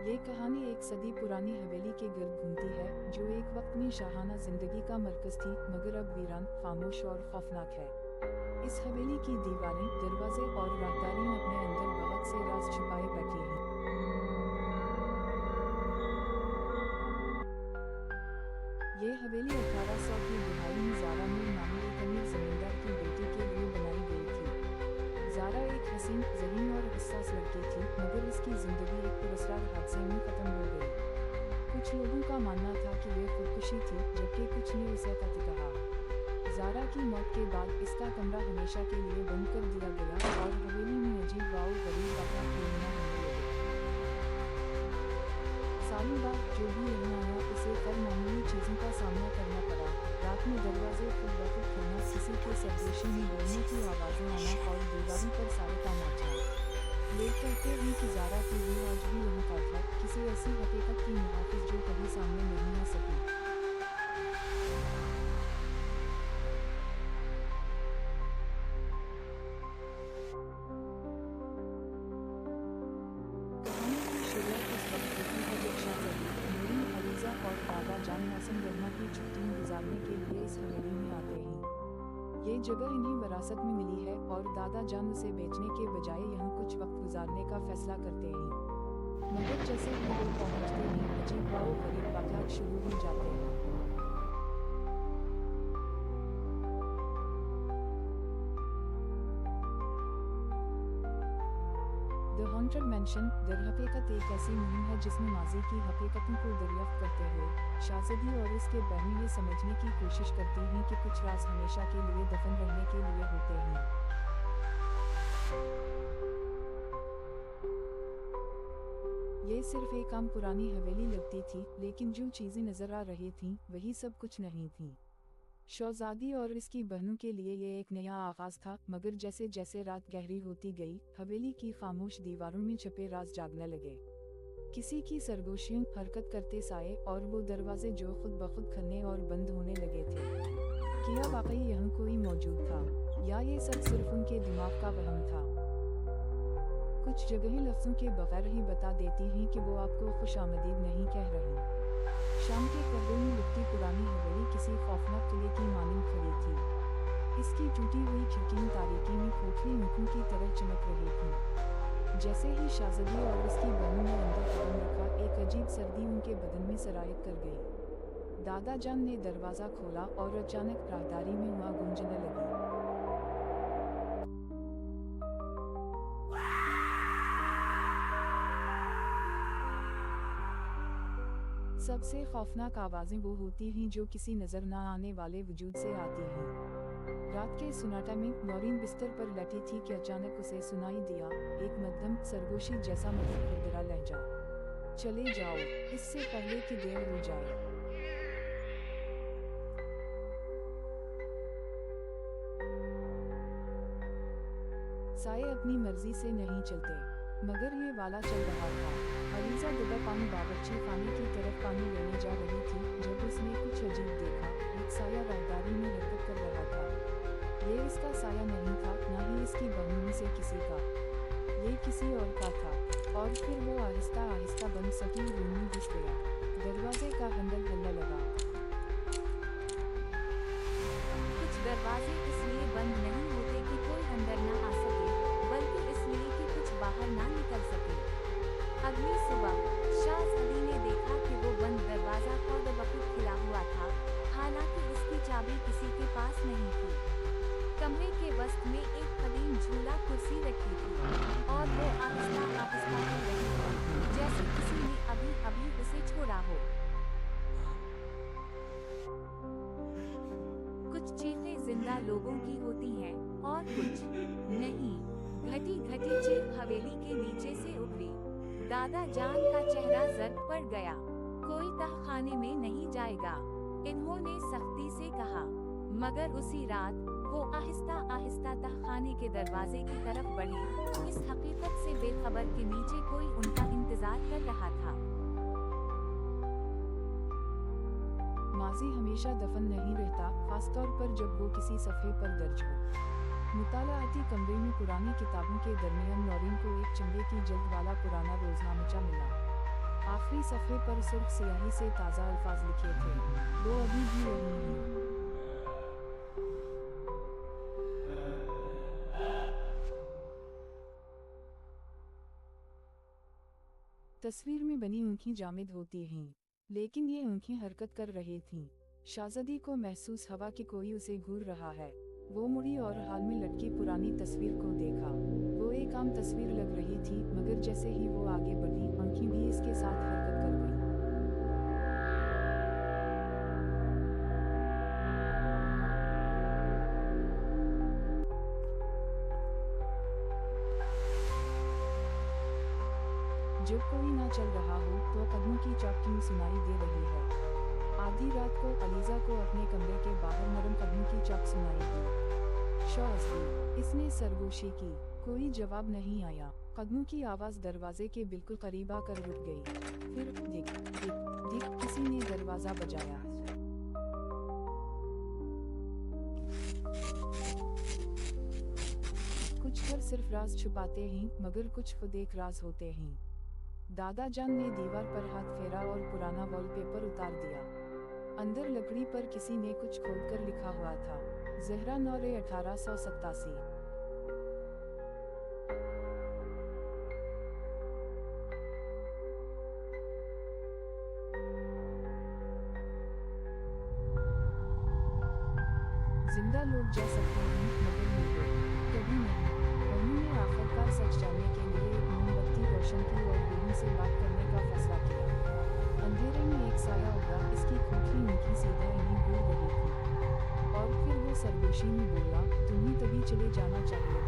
ये कहानी एक सदी पुरानी हवेली के गिर्द घूमती है जो एक वक्त में शाहाना जिंदगी का मरकज थी, मगर अब वीरान, खामोश और खौफनाक है। इस हवेली की दीवारें, दरवाजे और राहदारी अपने अंदर बहुत से राज छुपाए बैठी हैं। ये हवेली 1800 की दिहाई में ज़ारा मीर नामी एक अमीर जमींदार की बेटी के लिए बनाई गई थी। ज़ारा एक हसीन, ज़हीन और हसास लड़की थी, मगर इसकी जिंदगी एक पुरस्कार हादसे में खत्म हो गई। कुछ लोगों का मानना था कि वे खुदकुशी थी, जबकि कुछ ने उसे कत्ल कहा। ज़ारा की मौत के बाद इसका कमरा हमेशा के लिए बंद कर दिया गया और हवेली में अजीब वाव गरीब वाक़यात होने लगे। सालों बाद जो भी यहाँ आया उसे कर मामूली चीज़ों का सामना करना पड़ा। रात में दरवाजे खुद ब खुद खुलना, किसी के सर्देशी में बोलने की आवाज़ें आना और दीवारों पर सारे का नाचना। लोग कहते हैं कि ज़ारा की रूह आज भी यहीं पर है, किसी ऐसी हकीकत की मुहाफिज जो कभी सामने नहीं आ सकी। कहानी की शुरुआत उस वक्त होती है जब शाहज़ादी नूरीन, अलीज़ा और दादा जान मौसम गर्मा की छुट्टियां गुजारने के लिए इस हवेली में आते हैं। ये जगह इन्हें विरासत में मिली है और दादा जान उसे बेचने के बजाय यहाँ कुछ वक्त गुजारने का फैसला करते हैं। मगर जैसे ही वो पहुँचते हैं, अजीब व गरीब वाक़यात शुरू हो जाते हैं। द हॉन्टेड मैंशन दरहकीकत एक ऐसी मुहिम है जिसमें माजी की हकीकतों को दरियाफ्त करते हुए शाहज़ादी और उसके बहन ये समझने की कोशिश करती हैं कि कुछ राज हमेशा के लिए दफन रहने के लिए होते हैं। ये सिर्फ एक आम पुरानी हवेली लगती थी, लेकिन जो चीज़ें नजर आ रही थीं वही सब कुछ नहीं थीं। शौजादी और इसकी बहनों के लिए ये एक नया आगाज था, मगर जैसे जैसे रात गहरी होती गई, हवेली की खामोश दीवारों में छुपे राज जागने लगे। किसी की सरगोशियों, हरकत करते साए और वो दरवाजे जो खुद ब खुद खुलने और बंद होने लगे थे। क्या वाकई यहाँ कोई मौजूद था, या ये सब सिर्फ उनके दिमाग का वहम था? कुछ जगहें लफ्जों के बगैर ही बता देती हैं कि वो आपको खुशामदीद नहीं कह रही। शाम के कब्रों में लिपटी पुरानी हवेली किसी खौफनाक किले की मानिंद खड़ी थी। इसकी टूटी हुई खिड़कियां तारीकी में खोखली मुखों की तरह चमक रही थीं। जैसे ही शाहज़ादी और उसकी बहनों ने अंदर कदम रखा, एक अजीब सर्दी उनके बदन में सरायत कर गई। दादा जान ने दरवाज़ा खोला और अचानक राहदारी में हुआ गूंजने लगी। सबसे खौफनाक आवाज़ें वो होती हैं जो किसी नज़र न आने वाले वजूद से आती हैं। रात के सुनाटा में नौरीन बिस्तर पर लेटी थी कि अचानक उसे सुनाई दिया एक मध्यम सरगोशी जैसा मधुर खुरदरा लहजा। चले जाओ, इससे पहले कि देर हो जाए। साए अपनी मर्जी से नहीं चलते, मगर ये वाला चल रहा था। अलीज़ा दुबा पानी बावर्ची खाने की तरफ पानी लेने जा रही थी जब उसने कुछ अजीब देखा। एक साया राहदारी में हरकत कर रहा था। ये इसका साया नहीं था, न ही इसकी बहनों में से किसी का। ये किसी और का था। और फिर वो आहिस्ता आहिस्ता बंद सटी रूम में घुस गया। दरवाजे का हैंडल हिलने लगा। कुछ दरवाजे इसलिए बंद नहीं होते कि कोई अंदर न आ सके, बल्कि इसलिए कि कुछ बाहर ना निकल सके। अगली सुबह शाहज़ादी ने देखा कि वो बंद दरवाजा खुद ब खुद खुला हुआ था, हालांकि उसकी चाबी किसी के पास नहीं थी। कमरे के वस्त में एक कदीम झूला कुर्सी रखी थी और वो आहिस्ता आहिस्ता हिल रही थी, जैसे किसी ने अभी अभी उसे छोड़ा हो। कुछ चीखें जिंदा लोगों की होती हैं और कुछ नहीं। घटी घटी चीख हवेली के नीचे से उभरी। दादा जान का चेहरा जर्द पड़ गया। कोई तहखाने में नहीं जाएगा, इन्होंने सख्ती से कहा। मगर उसी रात वो आहिस्ता आहिस्ता तहखाने के दरवाजे की तरफ बढ़ी, इस हकीकत से बेखबर कि नीचे कोई उनका इंतजार कर रहा था। माजी हमेशा दफन नहीं रहता, खासतौर पर जब वो किसी सफ़े पर दर्ज हो। मुतालाआती कमरे में पुरानी किताबों के दरमियान नौरीन को एक चंगे की जल्द वाला पुराना रोजनामचा मिला। आखिरी सफ़े पर सुर्ख स्याही से ताज़ा अल्फाज लिखे थे, वो अभी भी वही हैं। तस्वीर में बनी आँखें जामिद होती हैं, लेकिन ये आँखें हरकत कर रही थीं। शहज़ादी को महसूस हुआ कि कोई उसे घूर रहा है। वो मुड़ी और हाल में लटकी पुरानी तस्वीर को देखा। वो एक आम तस्वीर लग रही थी, मगर जैसे ही वो आगे बढ़ी, आँखें भी इसके साथ हरकत कर गईं। जब कोई ना चल रहा हो तो कदमों की चौकिंग सुनाई दे रही है। आधी रात को अलीज़ा को अपने कमरे के बाहर नरम कदमों की चौक सुनाई दी। शौज़ दी, इसने सरगोशी की। कोई जवाब नहीं आया। कदमों की आवाज़ दरवाजे के बिल्कुल करीब आकर रुक गई। फिर दिख दिख दिख किसी ने दरवाज़ा बजाया। कुछ घर सिर्फ राज छुपाते हैं, मगर कुछ खुद एक राज होते हैं। दादा जान ने दीवार पर हाथ फेरा और पुराना वॉलपेपर उतार दिया। अंदर लकड़ी पर किसी ने कुछ खोदकर लिखा हुआ था, ज़हरा नौरे 1887। जिंदा लोग जा सकते हैं, मगर मुर्दे कभी नहीं। बहू ने आखिरकार सच जानने के लिए एक मोमबत्ती रोशन की और बहू से बात करने का फैसला किया। अंधेरे में एक साया उभरा, इसकी खोखली आँखें सीधा इन्हें घूर रही थी। और फिर वो सरगोशी में बोला, तुम्हें तभी चले जाना चाहिए